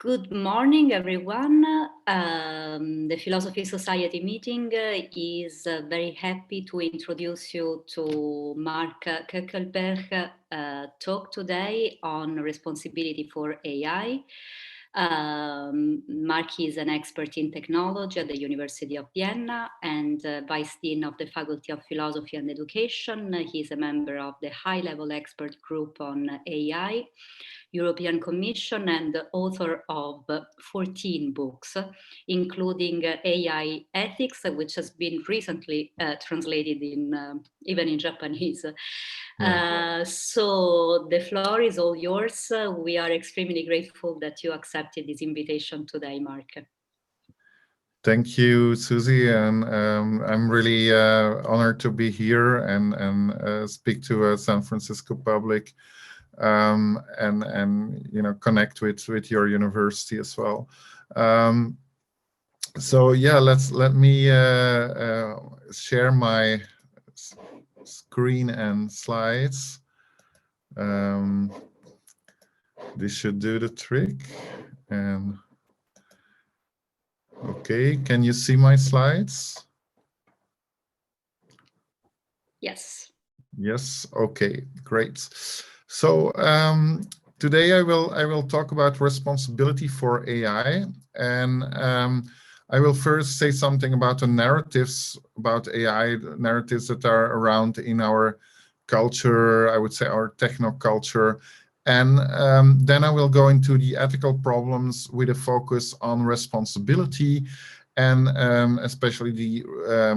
Good morning, everyone. The Philosophy Society meeting is very happy to introduce you to Mark Coeckelbergh talk today on responsibility for AI. Mark is an expert in technology at the University of Vienna and Vice Dean of the Faculty of Philosophy and Education. He is a member of the high-level expert group on AI, European Commission, and the author of 14 books, including AI Ethics, which has been recently translated in even in Japanese. So the floor is all yours. We are extremely grateful that you accepted this invitation today, Mark. Thank you, Susie, and I'm really honored to be here and speak to a San Francisco public and connect with your university as well. So yeah, let me share my screen and slides. This should do the trick. And okay, can you see my slides? Yes. Yes. Okay. Great. So today I will talk about responsibility for AI, and I will first say something about the narratives about AI, narratives that are around in our culture, I would say our techno-culture. And then I will go into the ethical problems with a focus on responsibility and especially the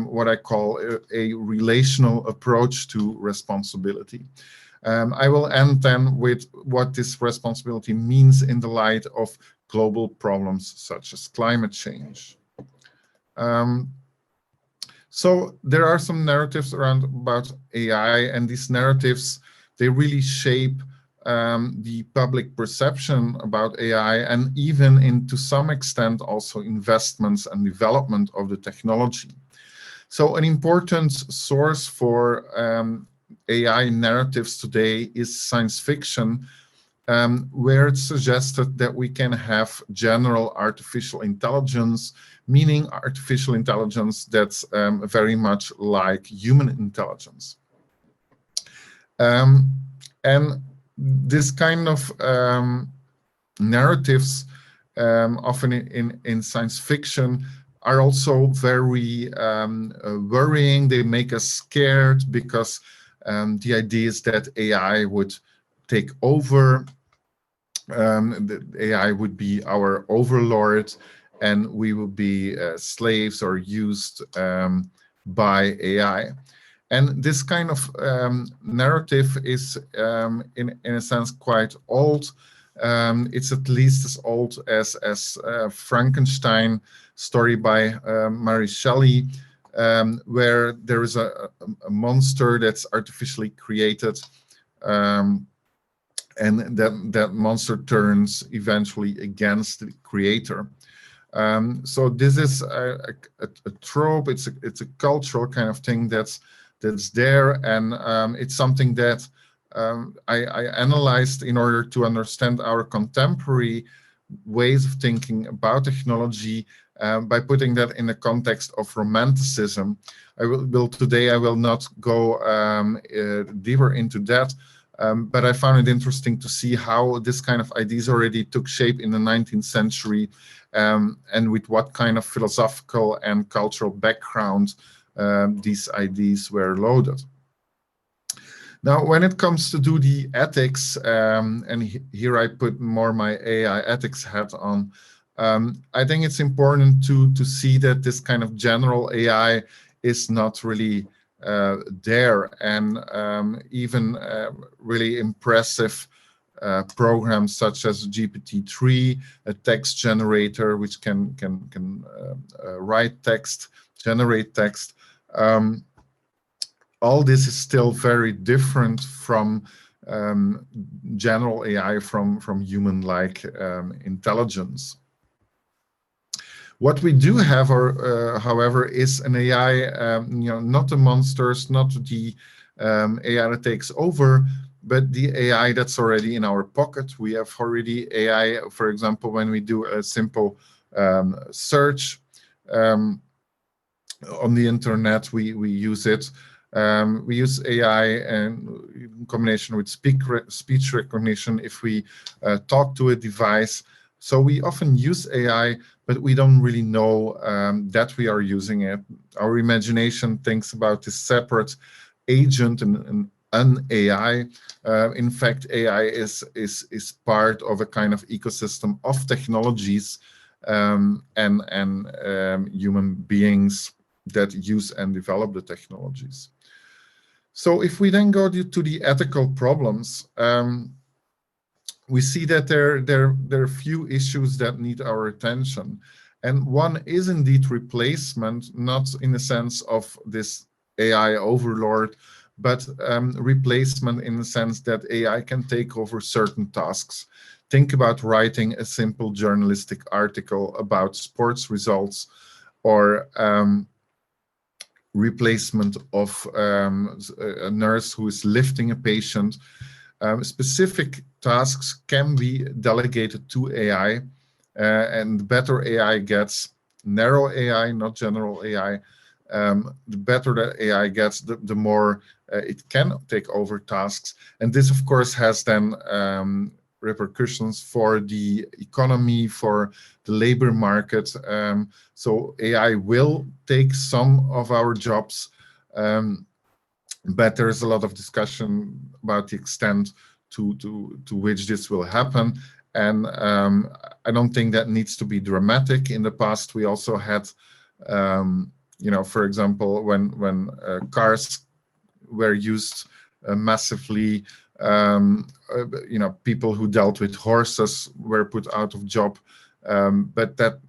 what I call a relational approach to responsibility. I will end then with what this responsibility means in the light of global problems such as climate change. So there are some narratives around about AI, and these narratives, they really shape the public perception about AI, and even to some extent also investments and development of the technology. So an important source for AI narratives today is science fiction, where it's suggested that we can have general artificial intelligence, meaning artificial intelligence that's very much like human intelligence. And this kind of narratives, often in science fiction, are also very worrying. They make us scared because the idea is that AI would take over, the AI would be our overlord, and we will be slaves or used by AI. And this kind of narrative is, in a sense, quite old. It's at least as old as Frankenstein story by Mary Shelley, where there is a monster that's artificially created, and that monster turns eventually against the creator. So this is a trope. It's a cultural kind of thing that's there, and it's something that I analyzed in order to understand our contemporary ways of thinking about technology by putting that in the context of romanticism. Today I will not go deeper into that, but I found it interesting to see how this kind of ideas already took shape in the 19th century, and with what kind of philosophical and cultural background these ideas were loaded. Now, when it comes to do the ethics, and here I put more my AI ethics hat on, I think it's important to see that this kind of general AI is not really there, and even really impressive programs such as GPT-3, a text generator which can write text, generate text. All this is still very different from general AI, from human-like intelligence. What we do have, however, is an AI, not the monsters, not the AI that takes over, but the AI that's already in our pocket. We have already AI, for example, when we do a simple search on the internet, we use it. We use AI and in combination with speech recognition if we talk to a device. So we often use AI, but we don't really know that we are using it. Our imagination thinks about this separate agent and an AI. In fact, AI is part of a kind of ecosystem of technologies and human beings that use and develop the technologies. So if we then go to the ethical problems, we see that there are a few issues that need our attention. And one is indeed replacement, not in the sense of this AI overlord, but replacement in the sense that AI can take over certain tasks. Think about writing a simple journalistic article about sports results, or replacement of a nurse who is lifting a patient. Specific tasks can be delegated to AI, and the better AI gets, narrow AI, not general AI, the better the AI gets, the more it can take over tasks. And this, of course, has then repercussions for the economy, for the labor market. So AI will take some of our jobs, but there's a lot of discussion about the extent to which this will happen. And I don't think that needs to be dramatic. In the past, we also had, for example, when cars were used massively, people who dealt with horses were put out of job. But that,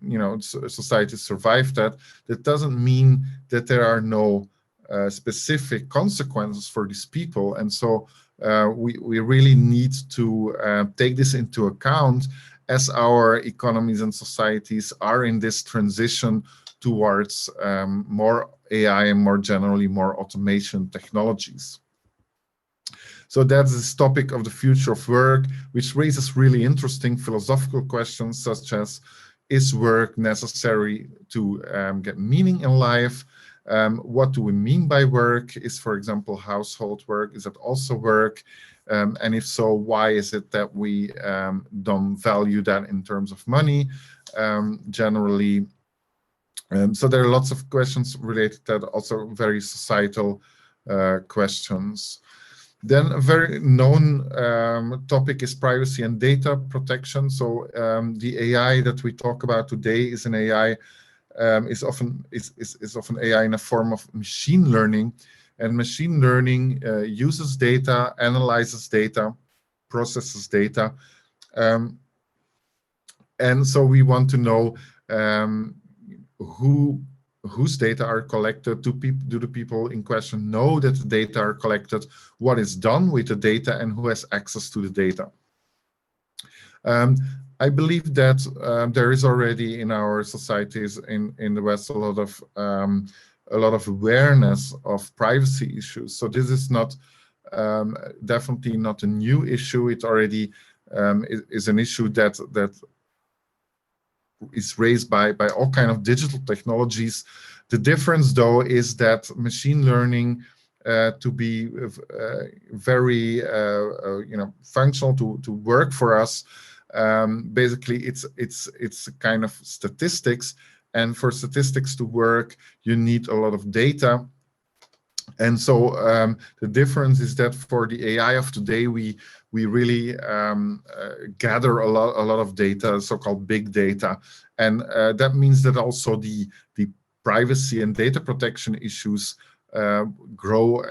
society survived that. That doesn't mean that there are no specific consequences for these people. And so we really need to take this into account as our economies and societies are in this transition towards more AI and more generally more automation technologies. So that's this topic of the future of work, which raises really interesting philosophical questions such as, is work necessary to get meaning in life? What do we mean by work? Is, for example, household work, is that also work? And if so, why is it that we don't value that in terms of money generally? So there are lots of questions related to that, also very societal questions. Then a very known topic is privacy and data protection. So the AI that we talk about today is an AI, is often AI in a form of machine learning. And machine learning uses data, analyzes data, processes data. And so we want to know whose data are collected. Do the people in question know that the data are collected? What is done with the data, and who has access to the data? I believe that there is already in our societies in the West a lot of awareness of privacy issues. So this is not definitely not a new issue. It already is an issue that is raised by all kind of digital technologies. The difference, though, is that machine learning to be very functional to work for us. Basically, it's a kind of statistics, and for statistics to work, you need a lot of data. And so the difference is that for the AI of today, we really gather a lot of data, so-called big data, and that means that also the privacy and data protection issues grow,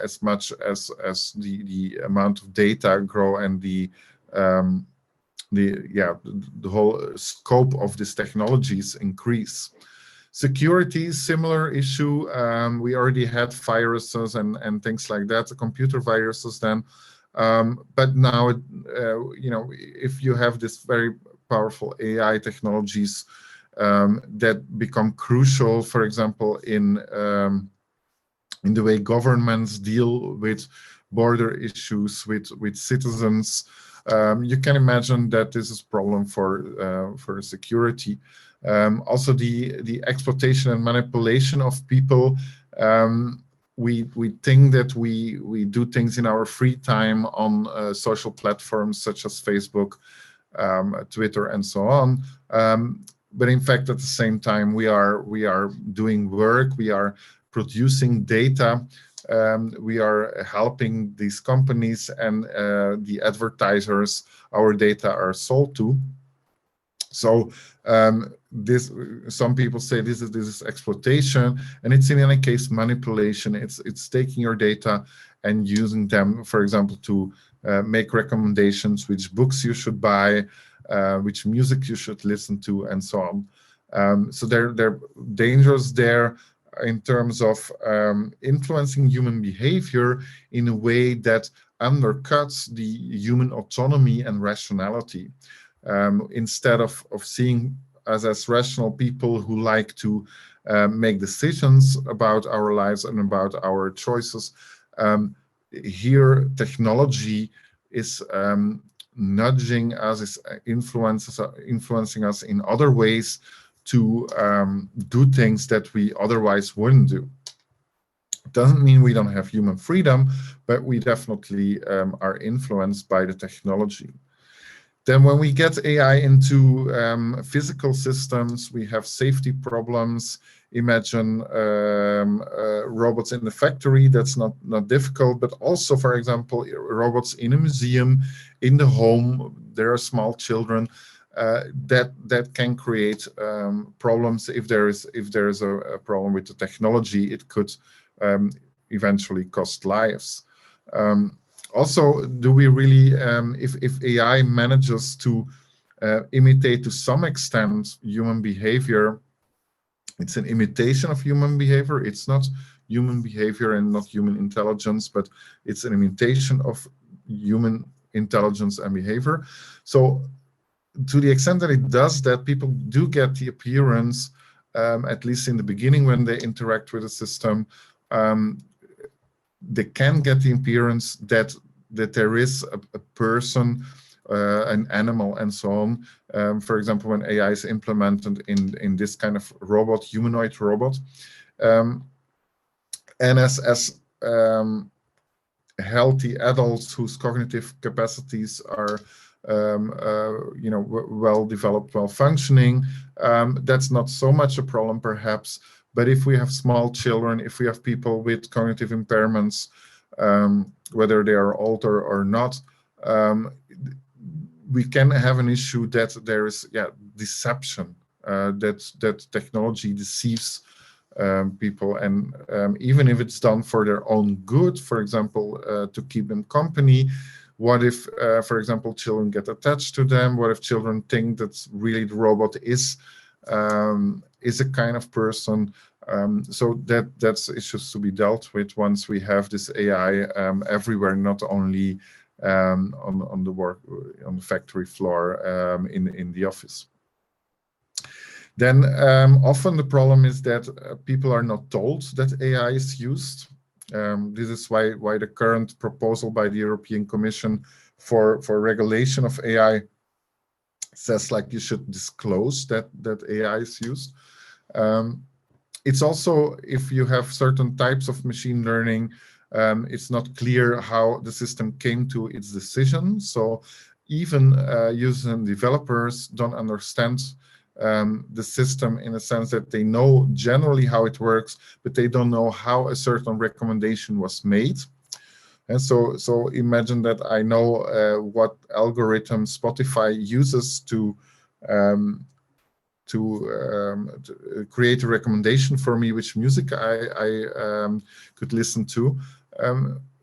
as much as the amount of data grow, and the whole scope of these technologies increase. Security, similar issue. We already had viruses and things like that, computer viruses then. But now, if you have this very powerful AI technologies that become crucial, for example, in the way governments deal with border issues with citizens. You can imagine that this is a problem for security. Also, the exploitation and manipulation of people. We think that we do things in our free time on social platforms such as Facebook, Twitter, and so on. But in fact, at the same time, we are doing work. We are producing data. We are helping these companies and the advertisers our data are sold to. So some people say this is exploitation, and it's in any case manipulation. It's taking your data and using them, for example, to make recommendations which books you should buy, which music you should listen to, and so on. So they're dangerous there in terms of influencing human behavior in a way that undercuts the human autonomy and rationality. Instead of seeing us as rational people who like to make decisions about our lives and about our choices, here technology is nudging us, is influencing us in other ways to do things that we otherwise wouldn't do. It doesn't mean we don't have human freedom, but we definitely are influenced by the technology. Then when we get AI into physical systems, we have safety problems. Imagine robots in the factory. That's not difficult, but also, for example, robots in a museum, in the home. There are small children that can create problems. If there is a problem with the technology, it could eventually cost lives. Also, do we really, if AI manages to imitate to some extent human behavior, it's an imitation of human behavior. It's not human behavior and not human intelligence, but it's an imitation of human intelligence and behavior. So to the extent that it does that, people do get the appearance, at least in the beginning when they interact with the system, they can get the appearance that there is a person, an animal, and so on. For example, when AI is implemented in this kind of robot, humanoid robot, and as healthy adults whose cognitive capacities are well developed, well functioning, that's not so much a problem perhaps. But if we have small children, if we have people with cognitive impairments, whether they are older or not, we can have an issue that there is deception, that technology deceives people, and even if it's done for their own good, for example, to keep them company. What if, for example, children get attached to them? What if children think that really the robot is a kind of person? So that's issues to be dealt with once we have this AI everywhere, not only on the factory floor, in the office. Then often the problem is that people are not told that AI is used. This is why the current proposal by the European Commission for regulation of AI says like you should disclose that AI is used. It's also, if you have certain types of machine learning, it's not clear how the system came to its decision. So even users and developers don't understand the system in a sense that they know generally how it works, but they don't know how a certain recommendation was made. And so imagine that I know what algorithm Spotify uses to create a recommendation for me, which music I could listen to.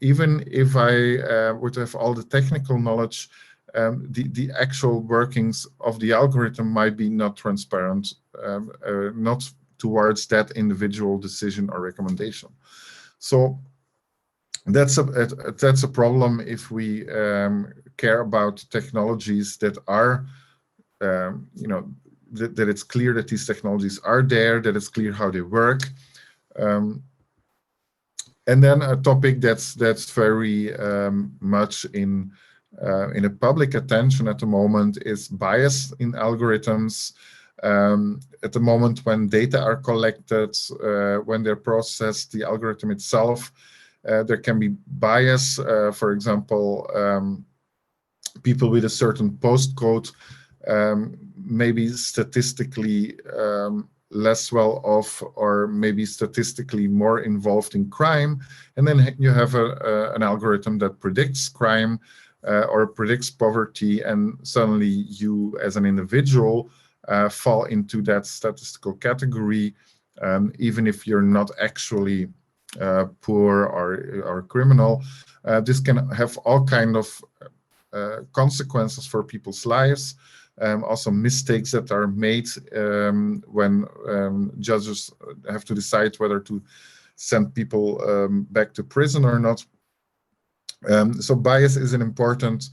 Even if I would have all the technical knowledge, the actual workings of the algorithm might be not transparent, not towards that individual decision or recommendation. So that's a problem if we care about technologies that are, that it's clear that these technologies are there, that it's clear how they work. And then a topic that's very much in the public attention at the moment is bias in algorithms. At the moment when data are collected, when they're processed, the algorithm itself, there can be bias. For example, people with a certain postcode maybe statistically less well off, or maybe statistically more involved in crime, and then you have an algorithm that predicts crime or predicts poverty, and suddenly you as an individual fall into that statistical category, even if you're not actually poor or criminal. This can have all kind of consequences for people's lives. Also mistakes that are made when judges have to decide whether to send people back to prison or not. So bias is an important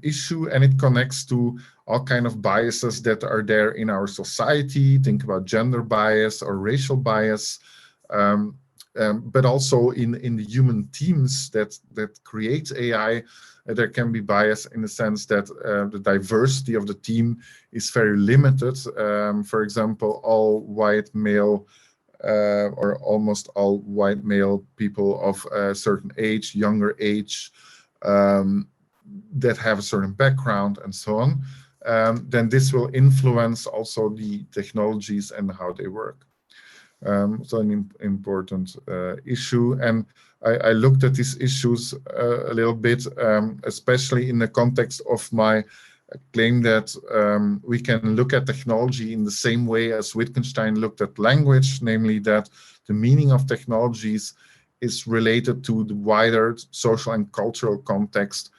issue, and it connects to all kind of biases that are there in our society. Think about gender bias or racial bias, but also in the human teams that create AI. There can be bias in the sense that the diversity of the team is very limited. For example, all white male or almost all white male people of a certain age, younger age, that have a certain background and so on, then this will influence also the technologies and how they work. So an important issue. And I looked at these issues a little bit, especially in the context of my claim that we can look at technology in the same way as Wittgenstein looked at language, namely that the meaning of technologies is related to the wider social and cultural context,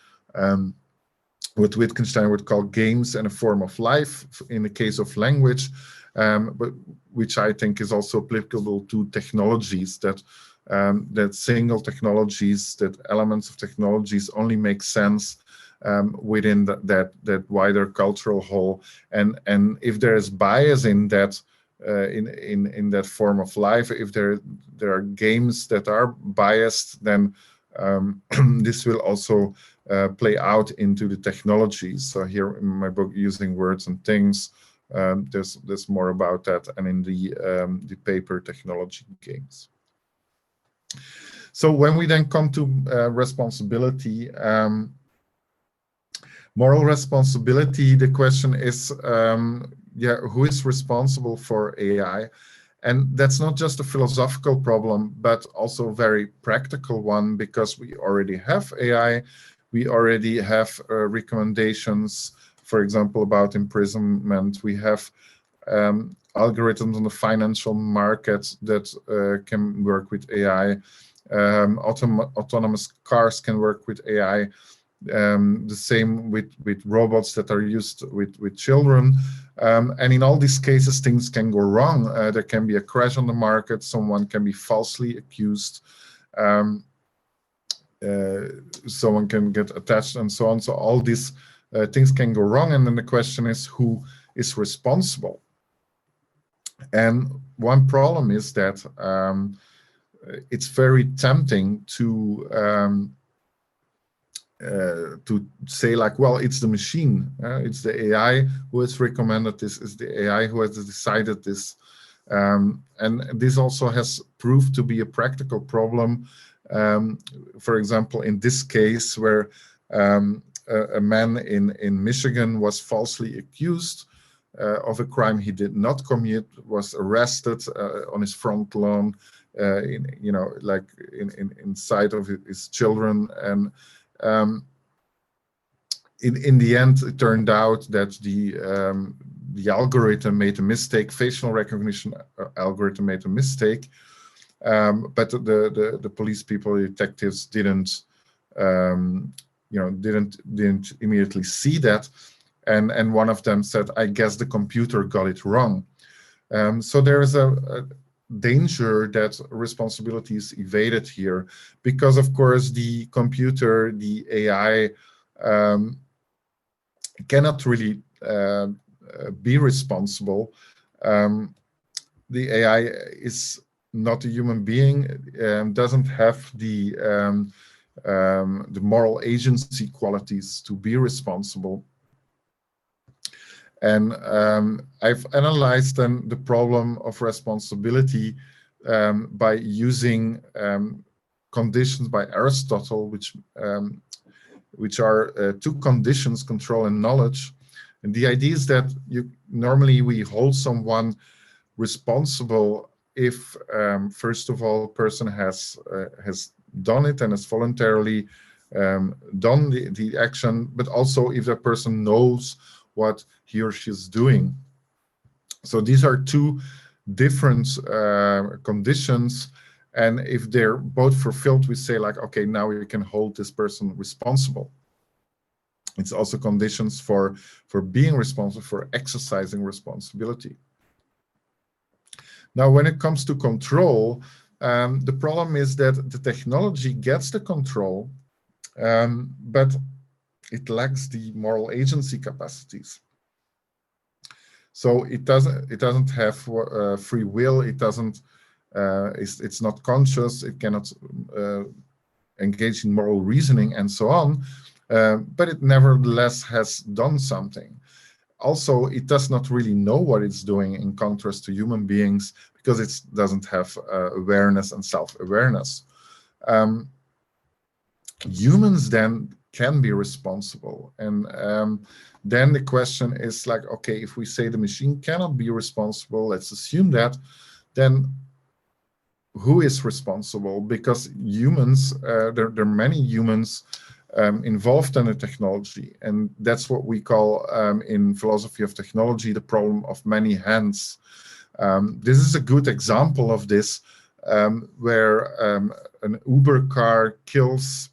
what Wittgenstein would call games and a form of life in the case of language, but which I think is also applicable to technologies, that single technologies, that elements of technologies only make sense within that wider cultural whole, and if there is bias in that in that form of life, if there are games that are biased, then this will also play out into the technologies. So here in my book, Using Words and Things, there's more about that, and in the paper, Technology Games. So when we then come to responsibility, moral responsibility, the question is, who is responsible for AI? And that's not just a philosophical problem, but also a very practical one, because we already have AI. We already have recommendations, for example, about imprisonment. We have algorithms on the financial market that can work with AI. Autonomous cars can work with AI. The same with robots that are used with children. And in all these cases, things can go wrong. There can be a crash on the market. Someone can be falsely accused. Someone can get attached and so on. So all these things can go wrong. And then the question is, who is responsible? And one problem is that it's very tempting to say like, well, it's the machine, it's the AI who has recommended this, it's the AI who has decided this. And this also has proved to be a practical problem. For example, in this case where a man in Michigan was falsely accused of a crime he did not commit, was arrested on his front lawn, in sight of his children, and in the end, it turned out that the algorithm made a mistake. Facial recognition algorithm made a mistake, but the police people, the detectives, didn't immediately see that, and one of them said, "I guess the computer got it wrong." So there is a danger that responsibility is evaded here, because of course the computer, the AI, cannot really be responsible. The AI is not a human being, doesn't have the moral agency qualities to be responsible. And I've analyzed then the problem of responsibility by using conditions by Aristotle, which are two conditions, control and knowledge. And the idea is that normally we hold someone responsible if, first of all, person has done it and has voluntarily done the action, but also if that person knows what he or she is doing. So these are two different conditions, and if they're both fulfilled, we say like, okay, now we can hold this person responsible. It's also conditions for being responsible, for exercising responsibility. Now, when it comes to control, the problem is that the technology gets the control, but it lacks the moral agency capacities. So it doesn't have free will. It doesn't. It's not conscious. It cannot engage in moral reasoning and so on. But it nevertheless has done something. Also, it does not really know what it's doing, in contrast to human beings, because it doesn't have awareness and self-awareness. Humans then can be responsible, and then the question is like, okay, if we say the machine cannot be responsible, let's assume that, then who is responsible? Because humans, there are many humans involved in the technology, and that's what we call in philosophy of technology the problem of many hands. This is a good example of this, where an Uber car kills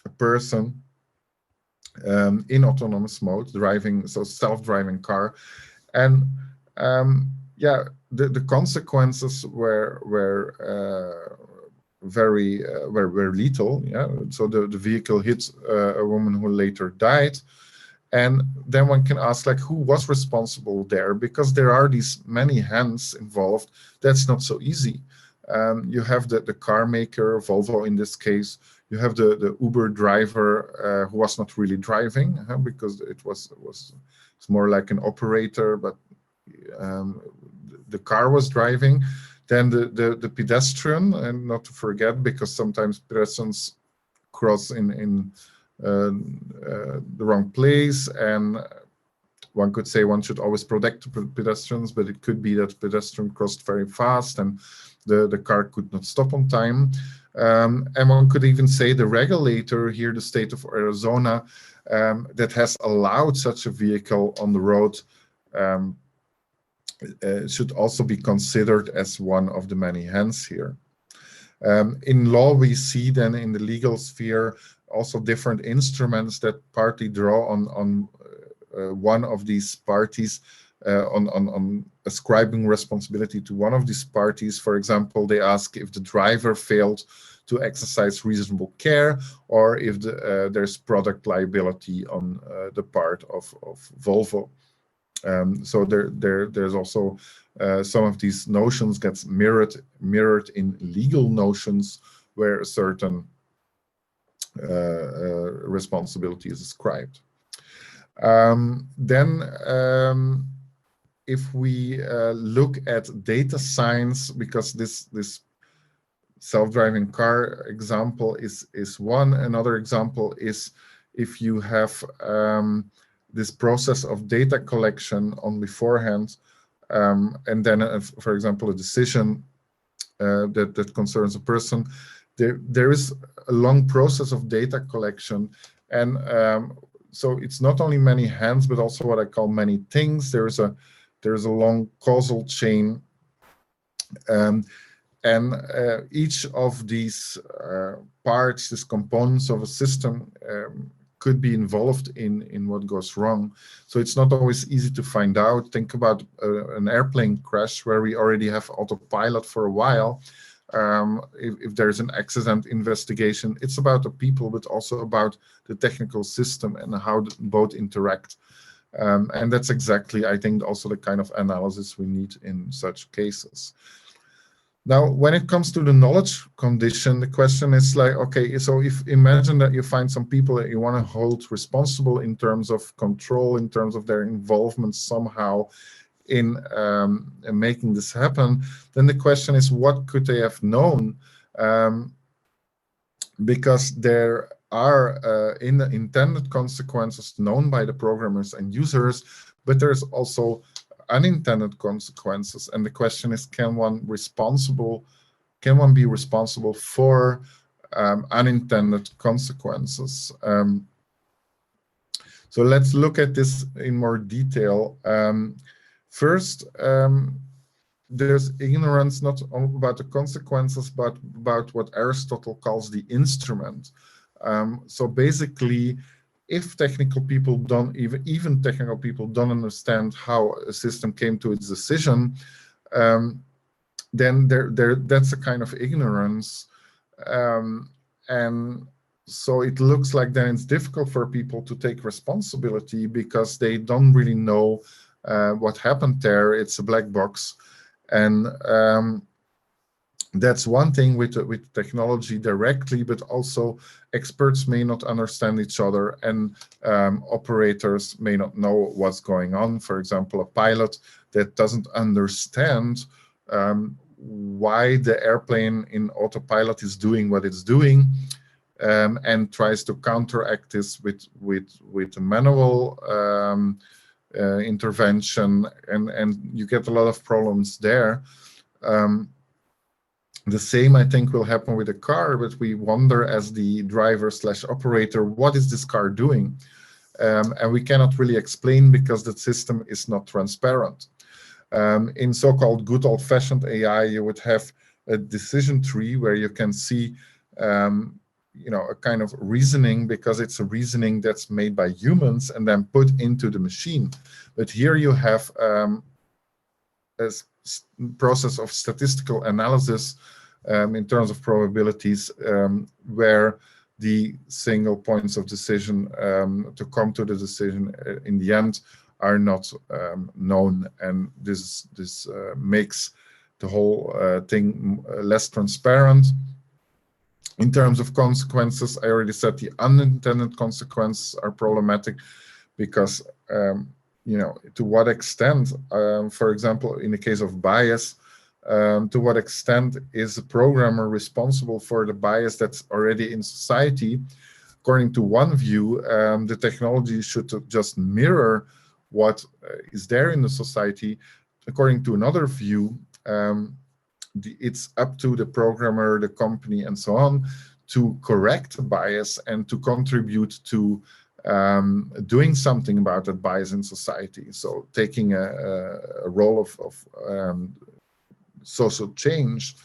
a person in autonomous mode, driving, so self-driving car, and yeah, the consequences were very lethal. Yeah, so the vehicle hit a woman who later died, and then one can ask, like, who was responsible there? Because there are these many hands involved. That's not so easy. You have the car maker, Volvo in this case. You have the Uber driver who was not really driving, because it's more like an operator, but the car was driving. Then the pedestrian, and not to forget, because sometimes pedestrians cross in the wrong place, and one could say one should always protect pedestrians, but it could be that the pedestrian crossed very fast and the car could not stop on time. And one could even say the regulator here, the state of Arizona, that has allowed such a vehicle on the road, should also be considered as one of the many hands here. In law, we see then in the legal sphere also different instruments that partly draw on one of these parties, on ascribing responsibility to one of these parties. For example, they ask if the driver failed to exercise reasonable care, or if there's product liability on the part of Volvo. So there's also some of these notions gets mirrored in legal notions where a certain responsibility is ascribed. Then if we look at data science, because this self-driving car example is one. Another example is if you have this process of data collection on beforehand, and then, for example, a decision that concerns a person. There is a long process of data collection, and so it's not only many hands, but also what I call many things. There's a long causal chain, and each of these parts, these components of a system, could be involved in what goes wrong. So it's not always easy to find out. Think about an airplane crash where we already have autopilot for a while. If there's an accident investigation, it's about the people, but also about the technical system and how both interact. And that's exactly, I think, also the kind of analysis we need in such cases. Now, when it comes to the knowledge condition, the question is like, okay, so if imagine that you find some people that you want to hold responsible in terms of control, in terms of their involvement somehow in making this happen, then the question is, what could they have known? Because there are intended consequences known by the programmers and users, but there's also unintended consequences. And the question is, can one be responsible for unintended consequences? So let's look at this in more detail. First, there's ignorance not about the consequences, but about what Aristotle calls the instrument. So basically, if technical people don't, even technical people don't understand how a system came to its decision, then that's a kind of ignorance. And so it looks like then it's difficult for people to take responsibility because they don't really know what happened there. It's a black box. And that's one thing with technology directly, but also experts may not understand each other, and operators may not know what's going on. For example, a pilot that doesn't understand why the airplane in autopilot is doing what it's doing, and tries to counteract this with a manual intervention, and you get a lot of problems there. The same, I think, will happen with a car, but we wonder as the driver/operator, what is this car doing? And we cannot really explain because the system is not transparent. In so-called good old-fashioned AI, you would have a decision tree where you can see a kind of reasoning, because it's a reasoning that's made by humans and then put into the machine. But here you have a process of statistical analysis in terms of probabilities, where the single points of decision to come to the decision in the end are not known, and this makes the whole thing less transparent. In terms of consequences, I already said the unintended consequences are problematic because, to what extent, for example, in the case of bias, to what extent is a programmer responsible for the bias that's already in society? According to one view, the technology should just mirror what is there in the society. According to another view, it's up to the programmer, the company, and so on to correct bias and to contribute to doing something about that bias in society. So taking a role of social change,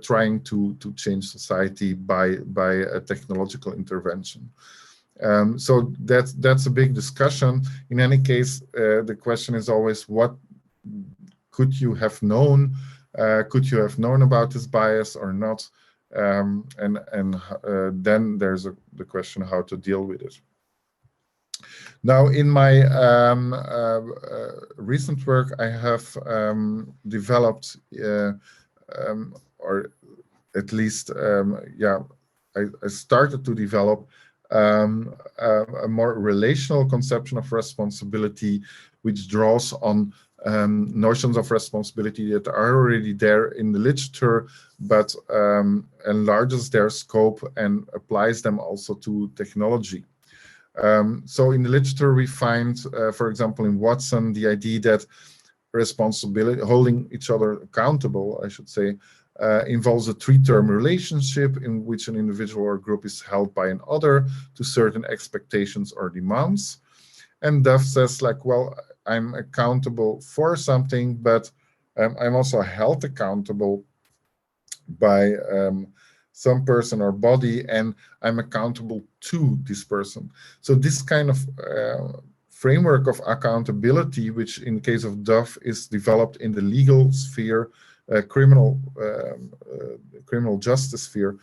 trying to change society by a technological intervention. So that's a big discussion. In any case, the question is always, what could you have known? Could you have known about this bias or not? And then there's the question how to deal with it. Now, in my recent work, I have developed, or at least, I started to develop a more relational conception of responsibility, which draws on notions of responsibility that are already there in the literature, but enlarges their scope and applies them also to technology. So in the literature, we find, for example, in Watson, the idea that responsibility, holding each other accountable, I should say, involves a three-term relationship in which an individual or group is held by another to certain expectations or demands. And Duff says, like, well, I'm accountable for something, but I'm also held accountable by some person or body, and I'm accountable to this person. So this kind of framework of accountability, which in the case of Duff is developed in the legal sphere, criminal justice sphere.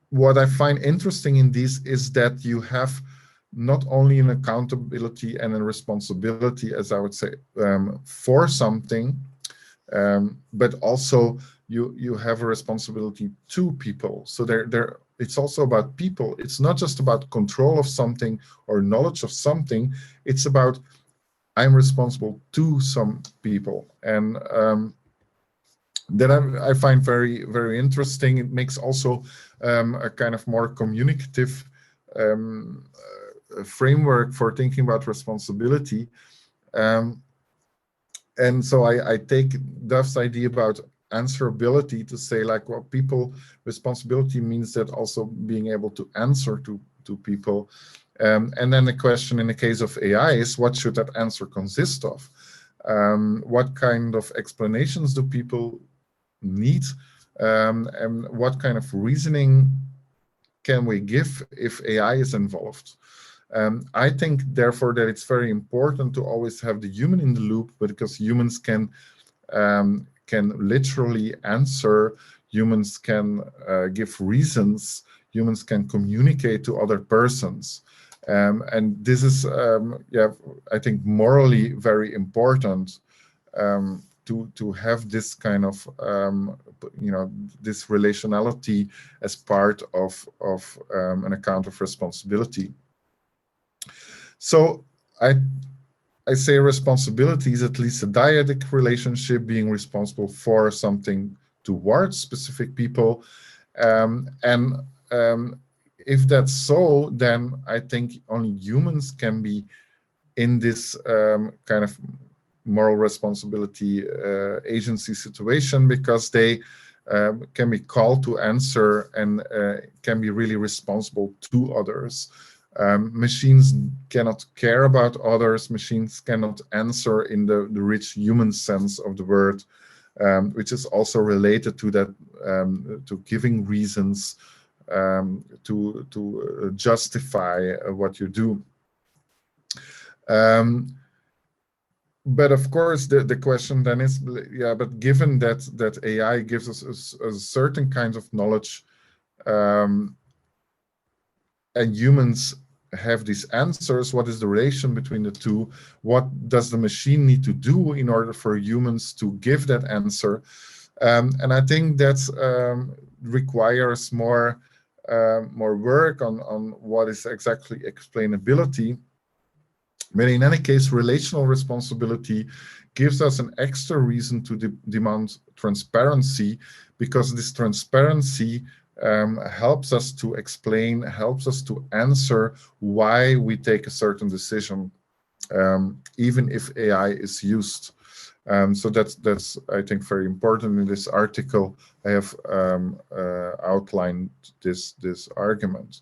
What I find interesting in this is that you have not only an accountability and a responsibility, as I would say, for something, but also you have a responsibility to people. So it's also about people. It's not just about control of something or knowledge of something. It's about I'm responsible to some people, and that I find very, very interesting. It makes also a kind of more communicative framework for thinking about responsibility. And so I take Duff's idea about answerability to say, like, well, people responsibility means that also being able to answer to people. And then the question in the case of AI is, what should that answer consist of? What kind of explanations do people need? And what kind of reasoning can we give if AI is involved? I think, therefore, that it's very important to always have the human in the loop, because humans can literally answer, humans can give reasons, humans can communicate to other persons. And this is, I think, morally very important, to have this kind of, this relationality as part of an account of responsibility. So I say responsibility is at least a dyadic relationship, being responsible for something towards specific people. If that's so, then I think only humans can be in this kind of moral responsibility agency situation, because they can be called to answer and can be really responsible to others. Machines cannot care about others. Machines cannot answer in the rich human sense of the word, which is also related to that, to giving reasons, to justify what you do. But of course, the question then is, yeah, but given that AI gives us a certain kind of knowledge, and humans have these answers, what is the relation between the two? What does the machine need to do in order for humans to give that answer? And I think that requires more work on what is exactly explainability. But in any case, relational responsibility gives us an extra reason to demand transparency, because this transparency helps us to explain, helps us to answer why we take a certain decision, even if AI is used. So that's I think very important. In this article, I have outlined this argument.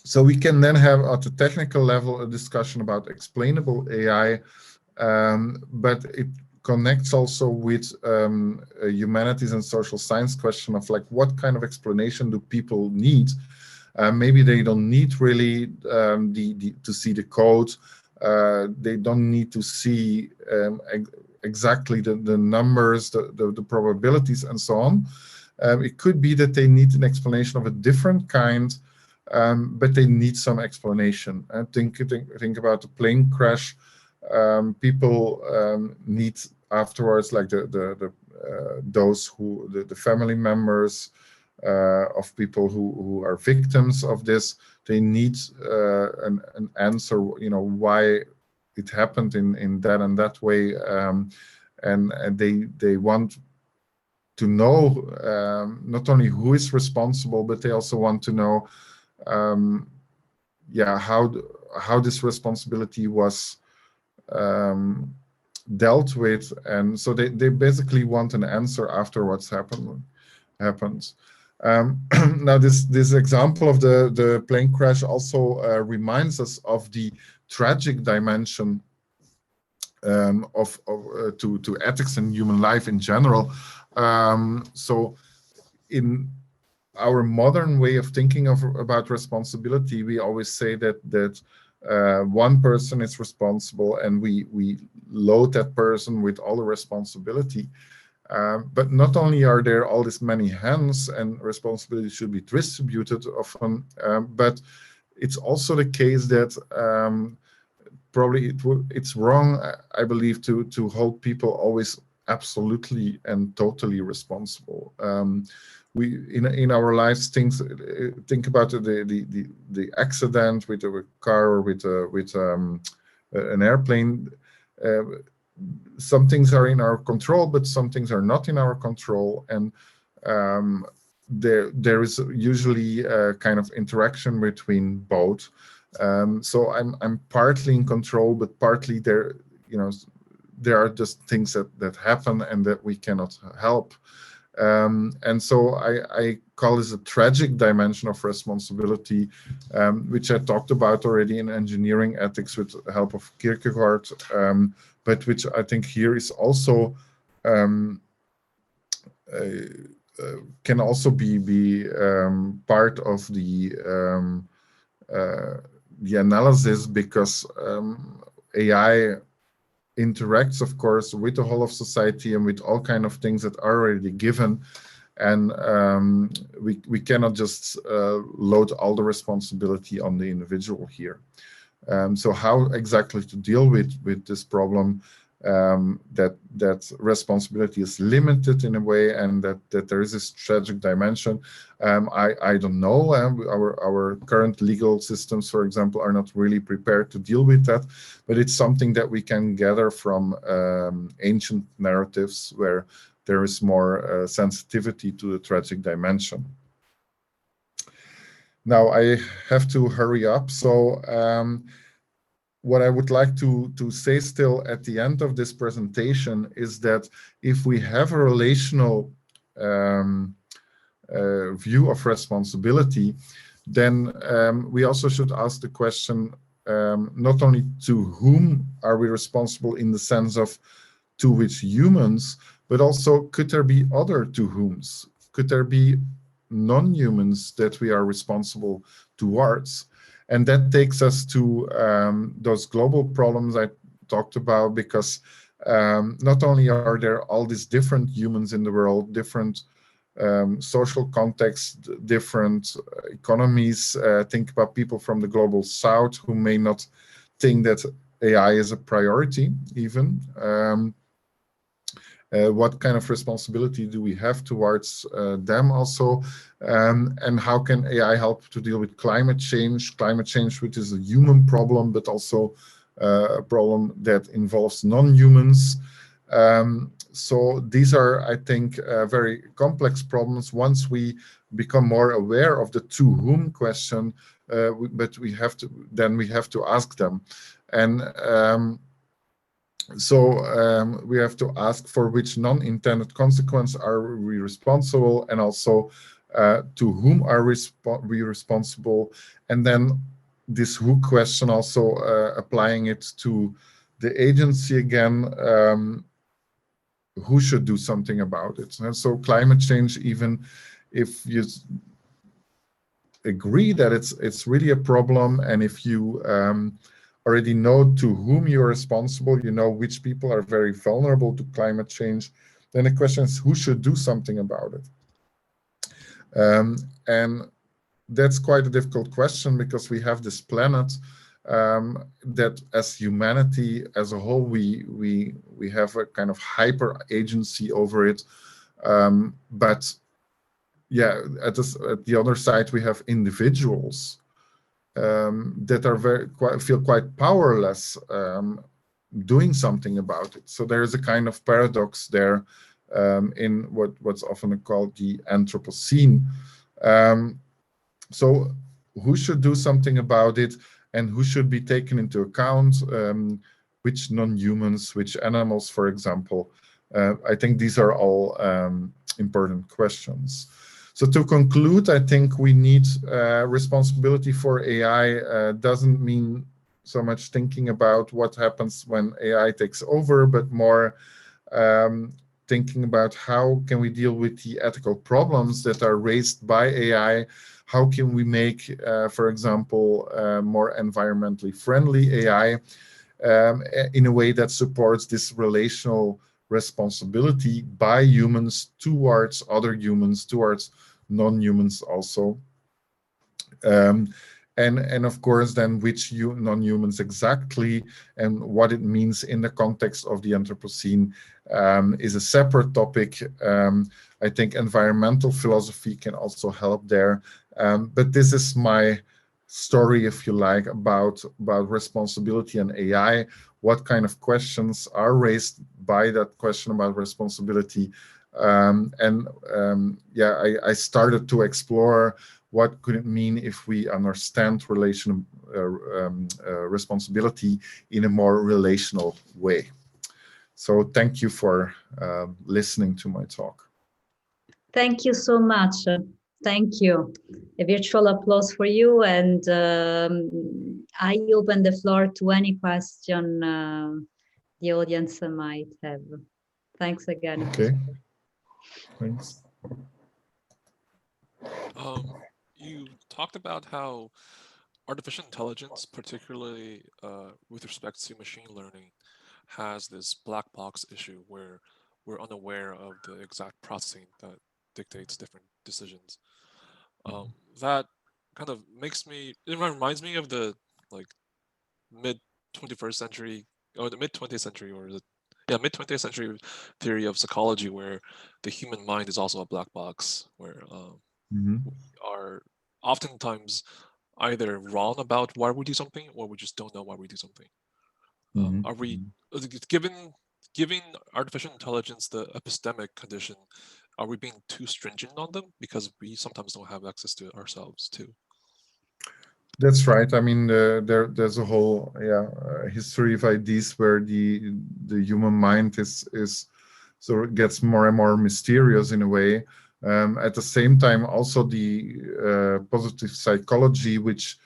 So we can then have, at the technical level, a discussion about explainable AI, but it connects also with a humanities and social science question of, like, what kind of explanation do people need? Maybe they don't need really to see the code. They don't need to see exactly the numbers, the probabilities, and so on. It could be that they need an explanation of a different kind, but they need some explanation. I think about the plane crash. People need afterwards, like those who the family members of people who are victims of this. They need an answer. Why it happened in that and that way, and they want to know not only who is responsible, but they also want to know, how this responsibility was dealt with, and so they basically want an answer after what's happens. Now this example of the plane crash also reminds us of the tragic dimension to ethics and human life in general. So in our modern way of thinking about responsibility, we always say that one person is responsible, and we load that person with all the responsibility. But not only are there all these many hands, and responsibility should be distributed often, but it's also the case that probably it's wrong, I believe, to hold people always absolutely and totally responsible. We in our lives think about the accident with a car or with an airplane. Some things are in our control, but some things are not in our control, and there is usually a kind of interaction between both. So I'm partly in control, but partly there, there are just things that happen and that we cannot help. And so I call this a tragic dimension of responsibility, which I talked about already in engineering ethics with the help of Kierkegaard, but which I think here is also can also be part of the analysis, because AI interacts, of course, with the whole of society and with all kind of things that are already given, and we cannot just load all the responsibility on the individual here. So how exactly to deal with this problem, that responsibility is limited in a way, and that there is this tragic dimension, I don't know. Our current legal systems, for example, are not really prepared to deal with that, but it's something that we can gather from ancient narratives where there is more sensitivity to the tragic dimension. Now I have to hurry up, so what I would like to say still at the end of this presentation is that if we have a relational view of responsibility, then we also should ask the question, not only to whom are we responsible in the sense of to which humans, but also could there be other to whoms? Could there be non-humans that we are responsible towards? And that takes us to those global problems I talked about, because not only are there all these different humans in the world, different social contexts, different economies. Think about people from the global south who may not think that AI is a priority even. What kind of responsibility do we have towards them also? And how can AI help to deal with climate change? Climate change, which is a human problem, but also a problem that involves non-humans. So these are, I think, very complex problems once we become more aware of the to whom question, but we have to ask them. And so we have to ask for which non-intended consequence are we responsible, and also to whom are we responsible, and then this who question also applying it to the agency again, who should do something about it. And so climate change, even if you agree that it's really a problem, and if you already know to whom you're responsible, you know which people are very vulnerable to climate change, then the question is who should do something about it. And that's quite a difficult question, because we have this planet that as humanity as a whole, we have a kind of hyper agency over it. But yeah, at the other side, we have individuals that are feel quite powerless doing something about it. So there is a kind of paradox there in what's often called the Anthropocene. So who should do something about it, and who should be taken into account? Which non-humans, which animals, for example? I think these are all important questions. So to conclude, I think we need responsibility for AI. Doesn't mean so much thinking about what happens when AI takes over, but more thinking about how can we deal with the ethical problems that are raised by AI. How can we make, for example, more environmentally friendly AI in a way that supports this relational responsibility by humans towards other humans, towards non-humans also. and of course then which non-humans exactly and what it means in the context of the Anthropocene is a separate topic. I think environmental philosophy can also help there, but this is my story, if you like, about responsibility and AI. What kind of questions are raised by that question about responsibility? Yeah, I started to explore what could it mean if we understand responsibility in a more relational way. So thank you for listening to my talk. Thank you so much. Thank you. A virtual applause for you. And I open the floor to any question the audience might have. Thanks again. Okay. Thanks. You talked about how artificial intelligence, particularly with respect to machine learning, has this black box issue where we're unaware of the exact processing that dictates different decisions. That kind of it reminds me of the like mid 21st century or the mid 20th century or mid 20th century theory of psychology, where the human mind is also a black box, where we are oftentimes either wrong about why we do something or we just don't know why we do something. Are we giving artificial intelligence the epistemic condition? Are we being too stringent on them because we sometimes don't have access to it ourselves too? That's right. I mean, there's a whole history of ideas where the human mind is so it gets more and more mysterious in a way. At the same time, also the positive psychology, which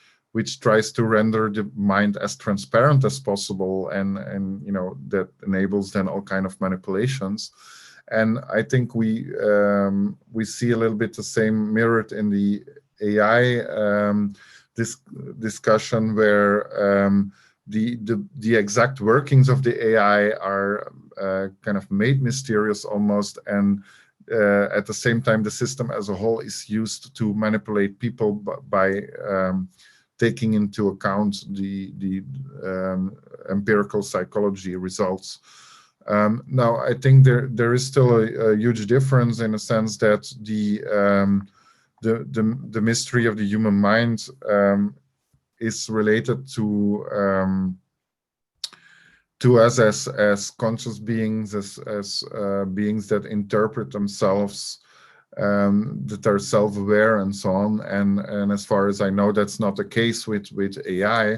tries to render the mind as transparent as possible, and that enables then all kind of manipulations. And I think we see a little bit the same mirrored in the AI this discussion, where the exact workings of the AI are kind of made mysterious almost, and at the same time the system as a whole is used to manipulate people by taking into account the empirical psychology results. Now, I think there is still a huge difference in the sense that the mystery of the human mind is related to us as conscious beings, as beings that interpret themselves, that are self-aware and so on. And as far as I know, that's not the case with AI.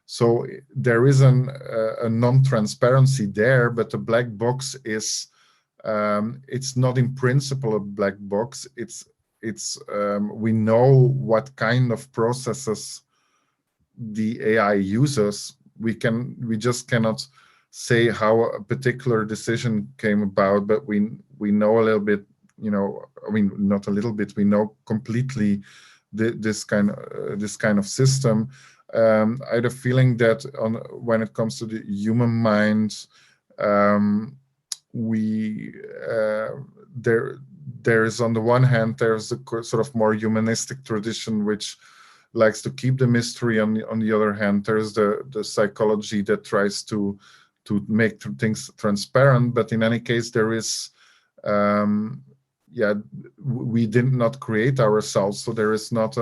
So there is a non-transparency there, but the black box is it's not in principle a black box. It's we know what kind of processes the AI uses. We just cannot say how a particular decision came about, but we know a little bit. I mean, not a little bit. We know completely this kind of system. I had a feeling that when it comes to the human mind, there is, on the one hand, there's a sort of more humanistic tradition which likes to keep the mystery. On the other hand, there's the psychology that tries to make things transparent. But in any case, there is we did not create ourselves, so there is not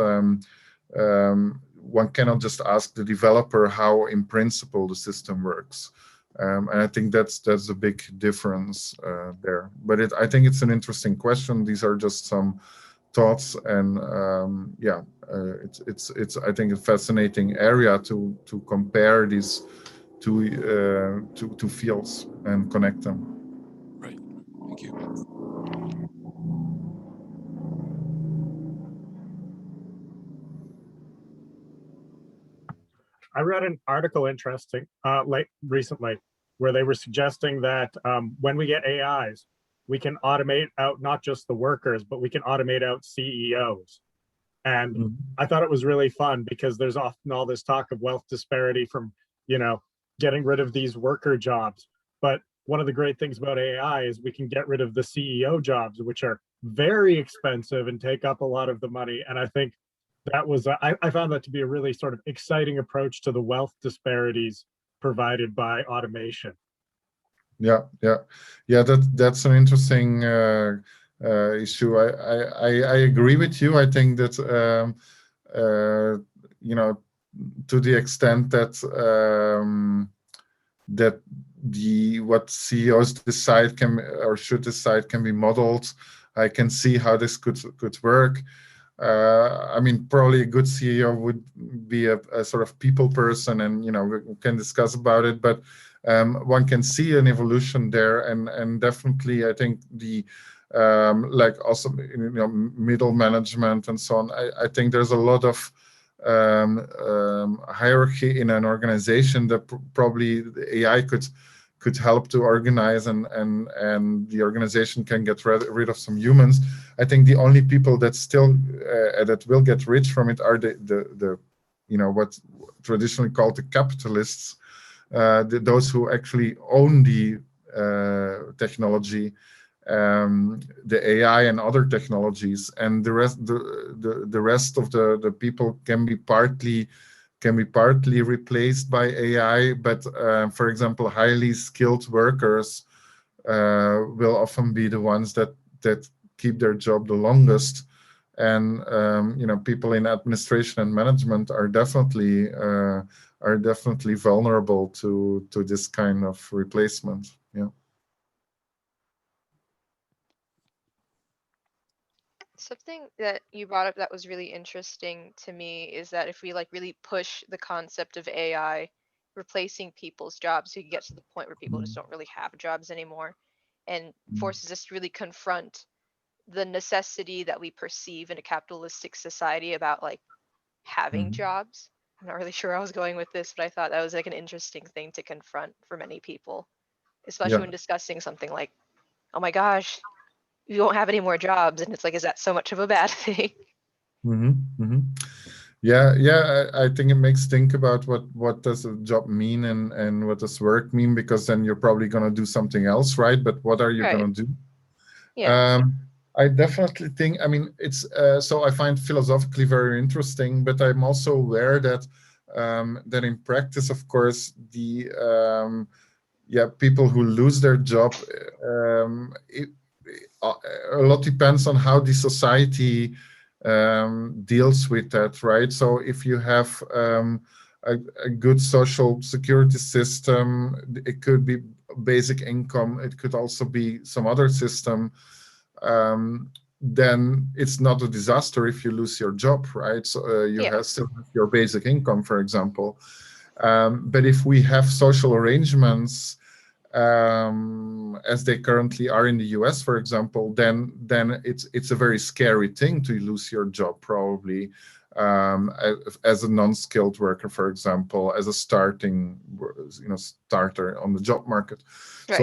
one cannot just ask the developer how in principle the system works. And I think that's a big difference there. But I think it's an interesting question. These are just some thoughts, and it's I think a fascinating area to compare these two fields and connect them. Right. Thank you. I read an article recently where they were suggesting that when we get AIs, we can automate out not just the workers, but we can automate out CEOs. And I thought it was really fun because there's often all this talk of wealth disparity from, getting rid of these worker jobs. But one of the great things about AI is we can get rid of the CEO jobs, which are very expensive and take up a lot of the money. And I think that was, I found that to be a really sort of exciting approach to the wealth disparities provided by automation. Yeah. That's an interesting issue. I agree with you. I think that to the extent that that what CEOs decide can or should decide can be modeled, I can see how this could work. I mean, probably a good CEO would be a sort of people person, and we can discuss about it. But one can see an evolution there, and definitely, I think the like also middle management and so on. I think there's a lot of hierarchy in an organization that probably the AI could help to organize, and the organization can get rid of some humans. I think the only people that still that will get rich from it are the what's traditionally called the capitalists, those who actually own the technology, the AI and other technologies, and the rest of the people can be partly replaced by AI. But for example, highly skilled workers will often be the ones that keep their job the longest. And people in administration and management are definitely vulnerable to this kind of replacement. Yeah. Something that you brought up that was really interesting to me is that if we really push the concept of AI replacing people's jobs, we can get to the point where people just don't really have jobs anymore, and forces us to really confront the necessity that we perceive in a capitalistic society about having jobs. I'm not really sure where I was going with this, but I thought that was an interesting thing to confront for many people, especially when discussing something like, oh my gosh, you won't have any more jobs, and it's is that so much of a bad thing? Yeah, I think it makes think about what does a job mean, and what does work mean, because then you're probably going to do something else, right? But what are you going to do? Yeah. I definitely think, I mean, it's so I find philosophically very interesting, but I'm also aware that that in practice, of course, the people who lose their job, a lot depends on how the society deals with that, right? So if you have a good social security system, it could be basic income, it could also be some other system, then it's not a disaster if you lose your job, right? So you still have your basic income, for example. But if we have social arrangements as they currently are in the US, for example, then it's a very scary thing to lose your job, probably, as a non-skilled worker, for example, as a starter on the job market. Right.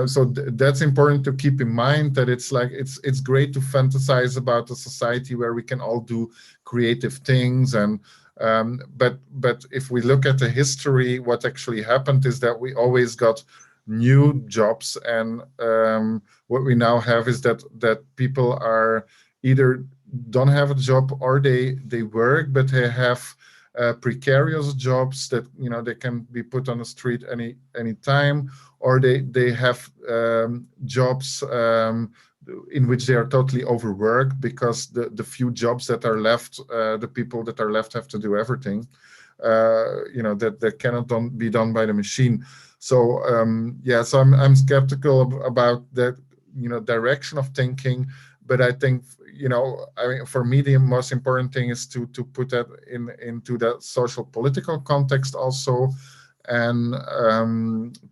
So that's important to keep in mind, that it's great to fantasize about a society where we can all do creative things, and but if we look at the history, what actually happened is that we always got new jobs, and what we now have is that people are either don't have a job, or they work, but they have precarious jobs that they can be put on the street any time, or they have jobs in which they are totally overworked, because the few jobs that are left, the people that are left have to do everything, that cannot be done by the machine. So so I'm skeptical about that direction of thinking, but I think I mean, for me, the most important thing is to put that into that social political context also, and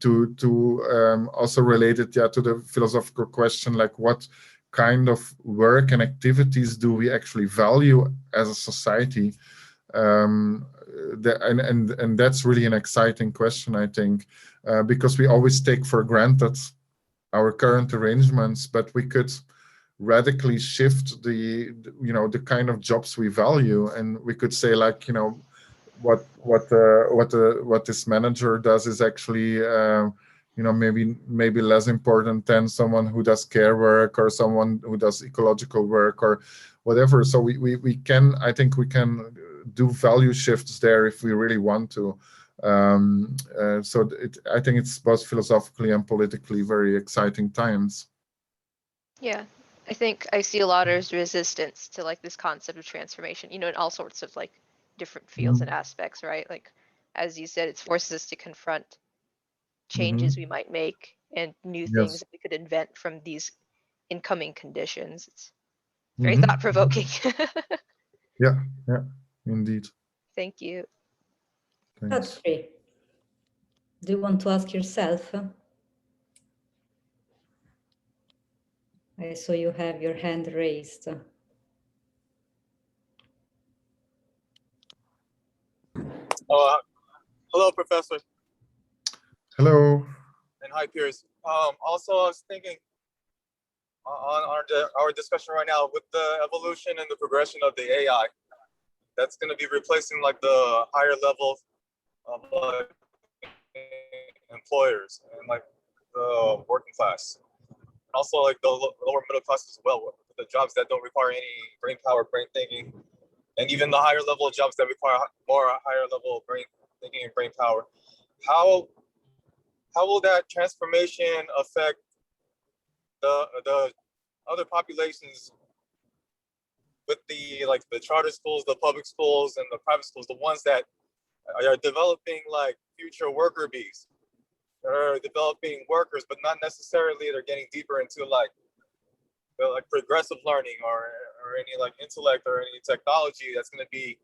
to also relate it to the philosophical question, like what kind of work and activities do we actually value as a society, and that's really an exciting question, I think, because we always take for granted our current arrangements, but we could radically shift the kind of jobs we value, and we could say, like, what this manager does is actually maybe less important than someone who does care work or someone who does ecological work or whatever. So I think we can do value shifts there if we really want to. I think it's both philosophically and politically very exciting times. Yeah, I think I see a lot of resistance to like this concept of transformation, in all sorts of like different fields and aspects, right? Like, as you said, it forces us to confront changes we might make and new things that we could invent from these incoming conditions. It's very thought-provoking. Yeah, indeed. Thank you. Thanks. Godfrey, do you want to ask yourself? I saw you have your hand raised. Hello, Professor. Hello. And hi, peers. Also, I was thinking on our discussion right now with the evolution and the progression of the AI, that's going to be replacing like the higher levels of employers and like the working class. Also, like the lower middle class as well, with the jobs that don't require any brain power, brain thinking, and even the higher level jobs that require more higher level brain thinking and brain power. How will that transformation affect the other populations with the charter schools, the public schools, and the private schools, the ones that are developing like future worker bees? They're developing workers, but not necessarily they're getting deeper into like progressive learning or any like intellect or any technology that's going to be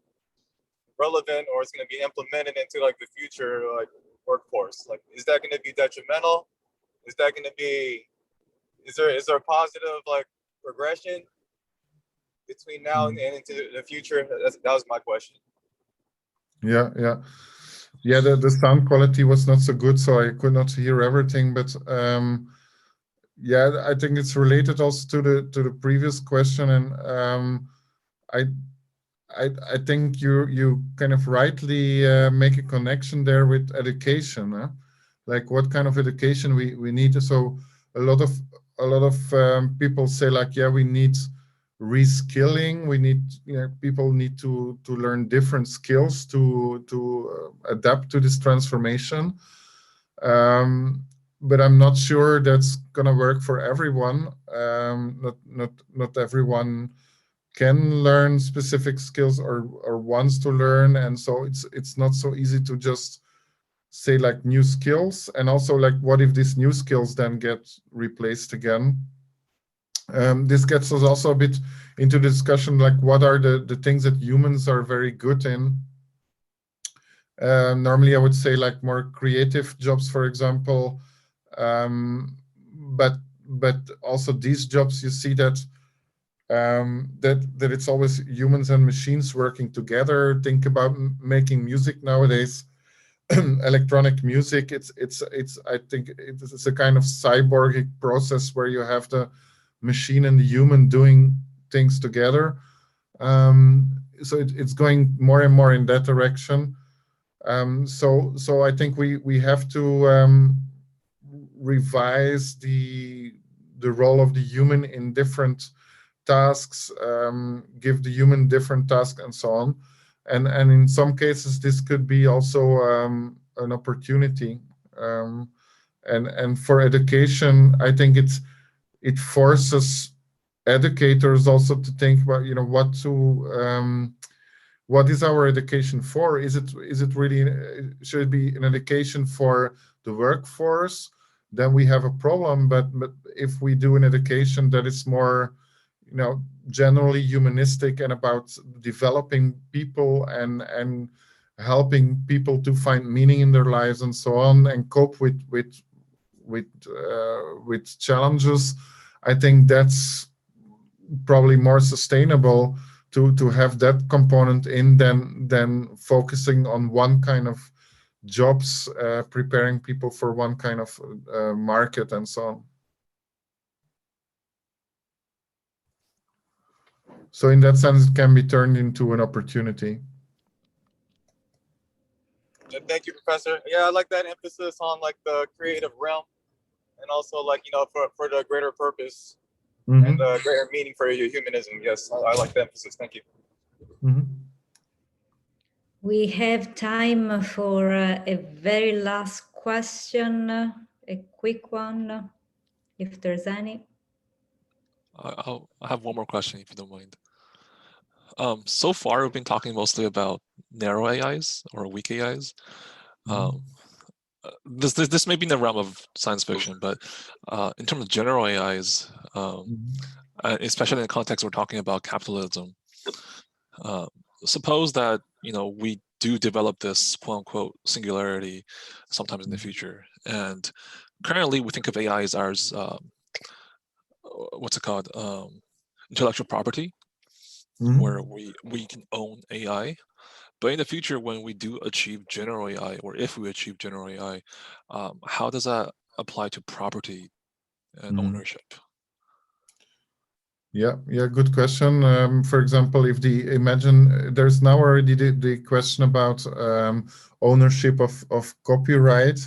relevant or it's going to be implemented into like the future like workforce. Like, is that going to be detrimental? Is that going to be, is there a positive like progression between now and into the future? That was my question. Yeah. The sound quality was not so good, so I could not hear everything. But I think it's related also to the previous question, and I think you kind of rightly make a connection there with education, like what kind of education we need. So a lot of people say like, yeah, we need reskilling. We need people need to learn different skills to adapt to this transformation. But I'm not sure that's gonna work for everyone. Not everyone can learn specific skills or wants to learn, and so it's not so easy to just say like new skills. And also like, what if these new skills then get replaced again? This gets us also a bit into the discussion like, what are the things that humans are very good in? Normally I would say like more creative jobs, for example, but also these jobs, you see that that it's always humans and machines working together. Think about making music nowadays. Electronic music, it's I think it's a kind of cyborgic process where you have the machine and the human doing things together. So it's going more and more in that direction. So I think we have to revise the role of the human in different tasks, give the human different tasks, and so on. And in some cases, this could be also an opportunity. And for education, I think it forces educators also to think about what is our education for? Is it really, should it be an education for the workforce? Then we have a problem. But if we do an education that is more generally humanistic and about developing people and helping people to find meaning in their lives and so on, and cope with challenges, I think that's probably more sustainable to have that component in than focusing on one kind of jobs, preparing people for one kind of market and so on. So in that sense, it can be turned into an opportunity. Thank you, Professor. Yeah, I like that emphasis on like the creative realm, and also like for the greater purpose and the greater meaning for your humanism. Yes, I like the emphasis. Thank you. We have time for a very last question, a quick one, if there's any. I have one more question, if you don't mind. So far, we've been talking mostly about narrow AIs or weak AIs. This may be in the realm of science fiction, but in terms of general AIs, especially in the context we're talking about capitalism, suppose that we do develop this quote unquote singularity sometimes in the future, and currently we think of AIs as what's it called, intellectual property, where we can own AI. But in the future, when we do achieve general AI, or if we achieve general AI, how does that apply to property and ownership? Yeah, good question. For example, if imagine there's now already the question about ownership of copyright,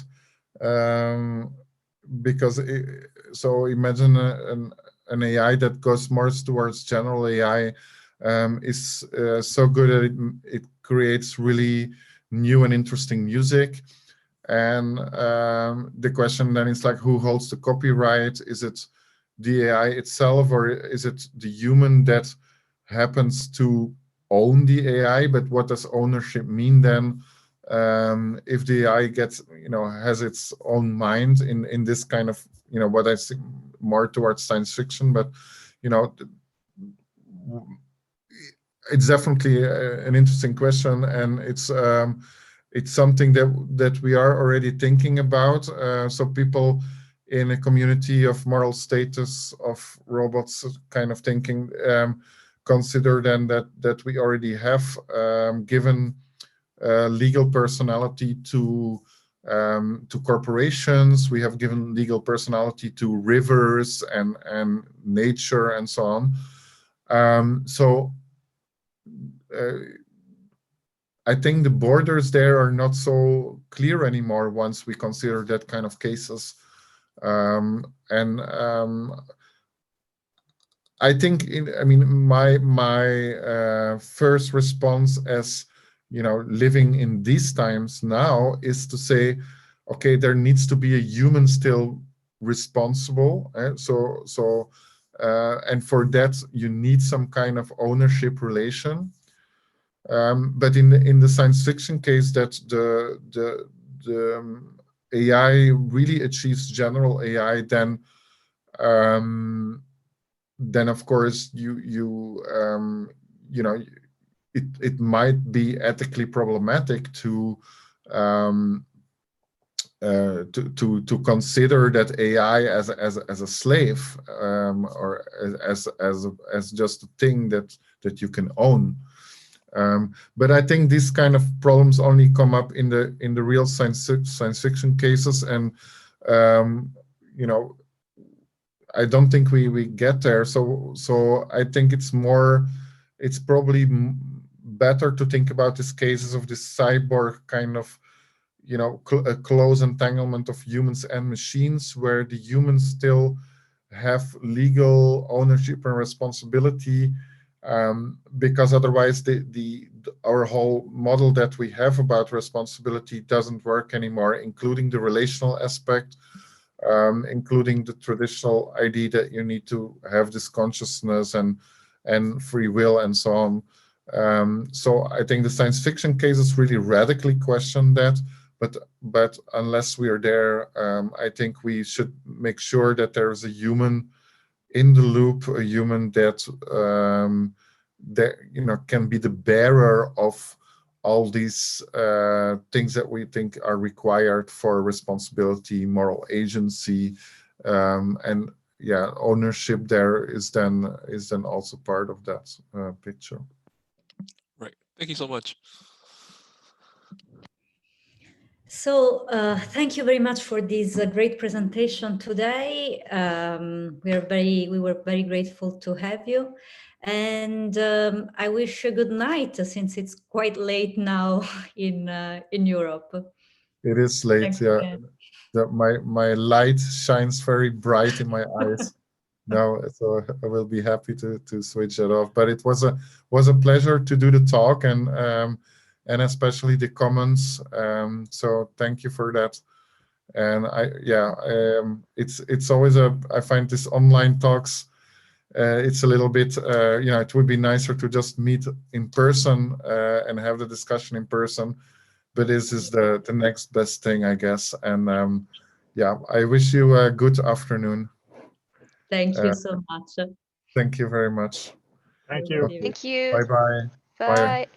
because so imagine an AI that goes more towards general AI is so good that it creates really new and interesting music. And the question then is like, who holds the copyright? Is it the AI itself, or is it the human that happens to own the AI? But what does ownership mean then? If the AI gets, has its own mind in this kind of, what I see more towards science fiction, but it's definitely an interesting question, and it's something that we are already thinking about. So people in a community of moral status of robots kind of thinking consider then that we already have given legal personality to corporations. We have given legal personality to rivers and nature and so on. I think the borders there are not so clear anymore once we consider that kind of cases. I think my first response as living in these times now is to say, okay, there needs to be a human still responsible. And for that you need some kind of ownership relation. But in the science fiction case that the AI really achieves general AI, then of course it might be ethically problematic to consider that AI as a slave, or as just a thing that you can own. But I think these kind of problems only come up in the real science fiction cases, and I don't think we get there. So I think it's probably better to think about these cases of this cyborg kind of a close entanglement of humans and machines, where the humans still have legal ownership and responsibility. Because otherwise our whole model that we have about responsibility doesn't work anymore, including the relational aspect, including the traditional idea that you need to have this consciousness and free will and so on. So I think the science fiction cases really radically question that, but unless we are there, I think we should make sure that there is a human in the loop, a human that can be the bearer of all these things that we think are required for responsibility, moral agency, and ownership. There is then also part of that picture. Right. Thank you so much. So thank you very much for this great presentation today. We were very grateful to have you. And I wish a good night since it's quite late now in Europe. It is late, Thanks yeah. again. My light shines very bright in my eyes now, so I will be happy to switch it off. But it was a pleasure to do the talk and especially the comments. So thank you for that. And it's always I find this online talks. It's a little bit, it would be nicer to just meet in person and have the discussion in person. But this is the next best thing, I guess. And I wish you a good afternoon. Thank you so much. Thank you very much. Thank you. Okay. Thank you. Bye-bye. Bye. Bye.